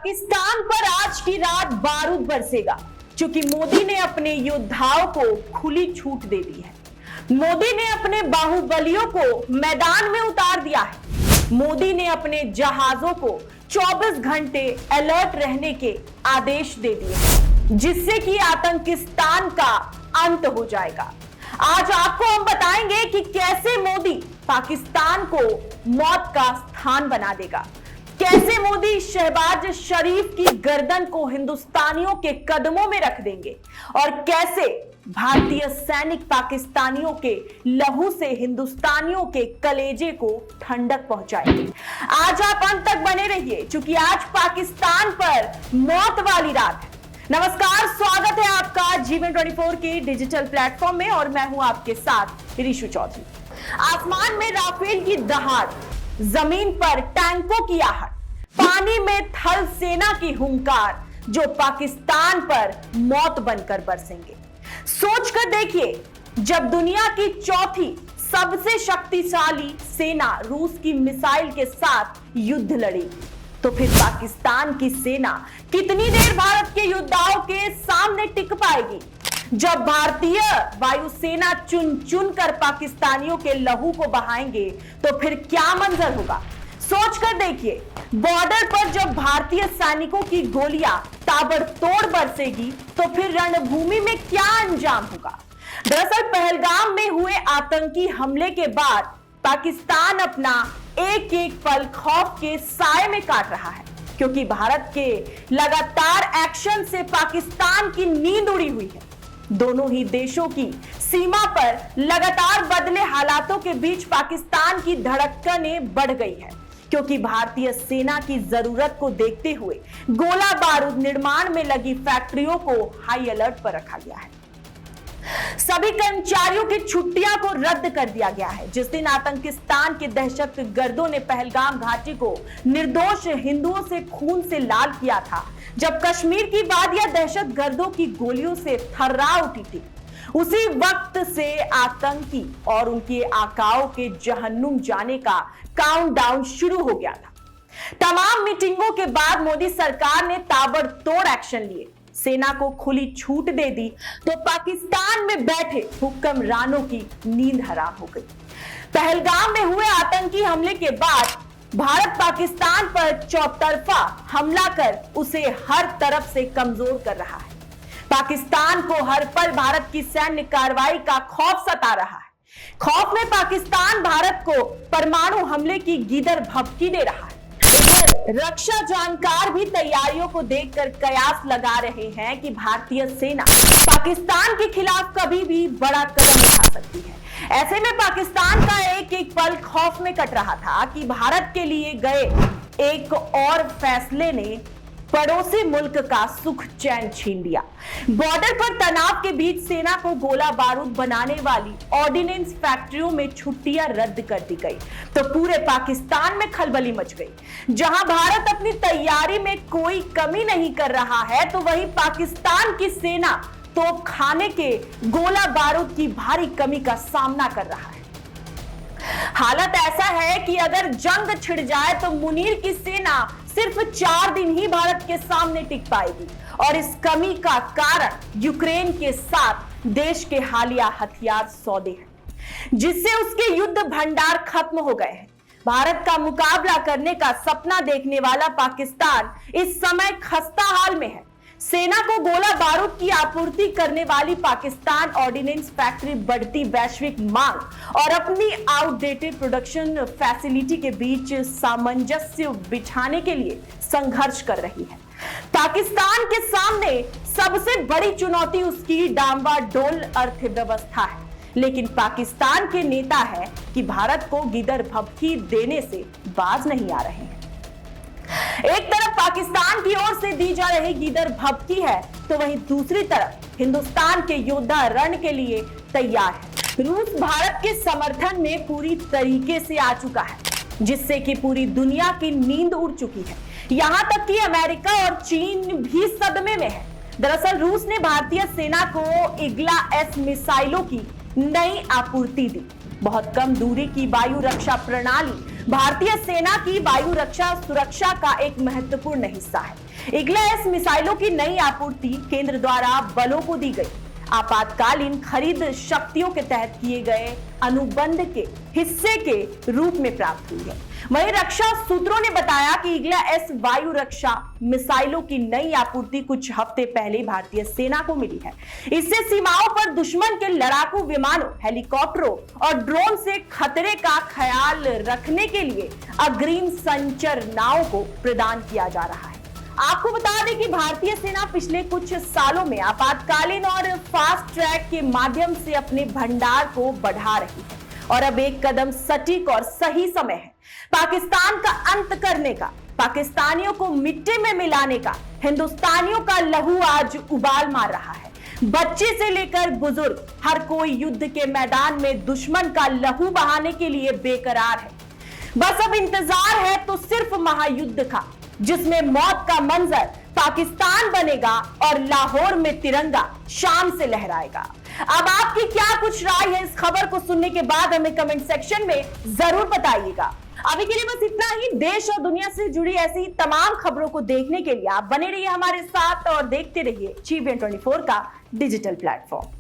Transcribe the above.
पाकिस्तान पर आज की रात बारूद बरसेगा, क्योंकि मोदी ने अपने योद्धाओं को खुली छूट दे दी है। मोदी ने अपने बाहुबलियों को मैदान में उतार दिया है। मोदी ने अपने जहाजों को 24 घंटे अलर्ट रहने के आदेश दे दिए हैं, जिससे कि आतंकिस्तान का अंत हो जाएगा। आज आपको हम बताएंगे कि कैसे मोदी पाकिस्तान को मौत का स्थान बना देगा, कैसे मोदी शहबाज शरीफ की गर्दन को हिंदुस्तानियों के कदमों में रख देंगे और कैसे भारतीय सैनिक पाकिस्तानियों के लहू से हिंदुस्तानियों के कलेजे को ठंडक पहुंचाएंगे। आज आप अंत तक बने रहिए, क्योंकि आज पाकिस्तान पर मौत वाली रात है। नमस्कार, स्वागत है आपका जीवन 24 के डिजिटल प्लेटफॉर्म में और मैं हूं आपके साथ ऋषु चौधरी। आसमान में राफेल की दहाड़, जमीन पर टैंकों की आहट, पानी में थल सेना की हुंकार, जो पाकिस्तान पर मौत बनकर बरसेंगे। सोचकर देखिए, जब दुनिया की चौथी सबसे शक्तिशाली सेना रूस की मिसाइल के साथ युद्ध लड़ेगी, तो फिर पाकिस्तान की सेना कितनी देर भारत के योद्धाओं के सामने टिक पाएगी। जब भारतीय वायुसेना चुन चुन कर पाकिस्तानियों के लहू को बहाएंगे, तो फिर क्या मंजर होगा। सोचकर देखिए, बॉर्डर पर जब भारतीय सैनिकों की गोलियां ताबड़तोड़ बरसेगी, तो फिर रणभूमि में क्या अंजाम होगा। दरअसल पहलगाम में हुए आतंकी हमले के बाद पाकिस्तान अपना एक एक पल खौफ के साए में काट रहा है, क्योंकि भारत के लगातार एक्शन से पाकिस्तान की नींद उड़ी हुई है। दोनों ही देशों की सीमा पर लगातार बदले हालातों के बीच पाकिस्तान की धड़कनें बढ़ गई है, क्योंकि भारतीय सेना की जरूरत को देखते हुए गोला बारूद निर्माण में लगी फैक्ट्रियों को हाई अलर्ट पर रखा गया है। सभी कर्मचारियों की छुट्टियां को रद्द कर दिया गया है। जिस दिन आतंकिस्तान के दहशतगर्दों ने पहलगाम घाटी को निर्दोष हिंदुओं से खून से लाल किया था, जब कश्मीर की वादियां दहशतगर्दों की गोलियों से थर्रा उठी थी, उसी वक्त से आतंकी और उनके आकाओं के जहन्नुम जाने का काउंटडाउन शुरू हो गया था। तमाम मीटिंगों के बाद मोदी सरकार ने ताबड़तोड़ एक्शन लिए, सेना को खुली छूट दे दी, तो पाकिस्तान में बैठे हुक्मरानों की नींद हराम हो गई। पहलगाम में हुए आतंकी हमले के बाद भारत पाकिस्तान पर चौतरफा हमला कर उसे हर तरफ से कमजोर कर रहा है। पाकिस्तान को हर पल भारत की सैन्य कार्रवाई का खौफ सता रहा है। खौफ में पाकिस्तान भारत को परमाणु हमले की गीदड़ भभकी दे रहा है। रक्षा जानकार भी तैयारियों को देखकर कयास लगा रहे हैं कि भारतीय सेना पाकिस्तान के खिलाफ कभी भी बड़ा कदम उठा सकती है। ऐसे में पाकिस्तान का एक एक पल खौफ में कट रहा था कि भारत के लिए गए एक और फैसले ने पड़ोसी मुल्क का सुख चैन छीन लिया। बॉर्डर पर तनाव के बीच सेना को गोला बारूद बनाने वाली ऑर्डिनेंस फैक्ट्रियों में छुट्टियां रद्द कर दी गई, तो पूरे पाकिस्तान में खलबली मच गई। जहां भारत अपनी तैयारी में कोई कमी नहीं कर रहा है, तो वहीं पाकिस्तान की सेना तोप खाने के गोला बारूद की भारी कमी का सामना कर रहा है। हालत ऐसा है कि अगर जंग छिड़ जाए तो मुनीर की सेना सिर्फ 4 दिन ही भारत के सामने टिक पाएगी, और इस कमी का कारण यूक्रेन के साथ देश के हालिया हथियार सौदे हैं, जिससे उसके युद्ध भंडार खत्म हो गए हैं। भारत का मुकाबला करने का सपना देखने वाला पाकिस्तान इस समय खस्ता हाल में है। सेना को गोला बारूद की आपूर्ति करने वाली पाकिस्तान ऑर्डिनेंस फैक्ट्री बढ़ती वैश्विक मांग और अपनी आउटडेटेड प्रोडक्शन फैसिलिटी के बीच सामंजस्य बिठाने के लिए संघर्ष कर रही है। पाकिस्तान के सामने सबसे बड़ी चुनौती उसकी डांवाडोल अर्थव्यवस्था है, लेकिन पाकिस्तान के नेता है कि भारत को गिदड़ भभकी देने से बाज नहीं आ रहे हैं। एक तरफ पाकिस्तान की ओर से दी जा रही गीदड़ भभकी है, तो वहीं दूसरी तरफ हिंदुस्तान के योद्धा रण के लिए तैयार है। रूस भारत के समर्थन में पूरी तरीके से आ चुका है, जिससे कि पूरी दुनिया की नींद उड़ चुकी है। यहां तक कि अमेरिका और चीन भी सदमे में है। दरअसल रूस ने भारतीय सेना को इग्ला एस मिसाइलों की नई आपूर्ति दी। बहुत कम दूरी की वायु रक्षा प्रणाली भारतीय सेना की वायु रक्षा सुरक्षा का एक महत्वपूर्ण हिस्सा है। ईगल-एस मिसाइलों की नई आपूर्ति केंद्र द्वारा बलों को दी गई आपातकालीन खरीद शक्तियों के तहत किए गए अनुबंध के हिस्से के रूप में प्राप्त हुई है। वहीं रक्षा सूत्रों ने बताया कि ईगल-एस वायु रक्षा मिसाइलों की नई आपूर्ति कुछ हफ्ते पहले भारतीय सेना को मिली है। इससे सीमाओं पर दुश्मन के लड़ाकू विमानों, हेलीकॉप्टरों और ड्रोन से खतरे का ख्याल रखने के लिए अग्रिम संरचनाओं को प्रदान किया जा रहा है। आपको बता दें कि भारतीय सेना पिछले कुछ सालों में आपातकालीन और फास्ट ट्रैक के माध्यम से अपने भंडार को बढ़ा रही है और अब एक कदम सटीक और सही समय है पाकिस्तान का अंत करने का, पाकिस्तानियों को मिट्टी में मिलाने का। हिंदुस्तानियों का लहू आज उबाल मार रहा है। बच्चे से लेकर बुजुर्ग हर कोई युद्ध के मैदान में दुश्मन का लहू बहाने के लिए बेकरार है। बस अब इंतजार है तो सिर्फ महायुद्ध का, जिसमें मौत का मंजर पाकिस्तान बनेगा और लाहौर में तिरंगा शाम से लहराएगा। अब आपकी क्या कुछ राय है इस खबर को सुनने के बाद हमें कमेंट सेक्शन में जरूर बताइएगा। अभी के लिए बस इतना ही। देश और दुनिया से जुड़ी ऐसी ही तमाम खबरों को देखने के लिए आप बने रहिए हमारे साथ और देखते रहिए GBN24 का डिजिटल प्लेटफॉर्म।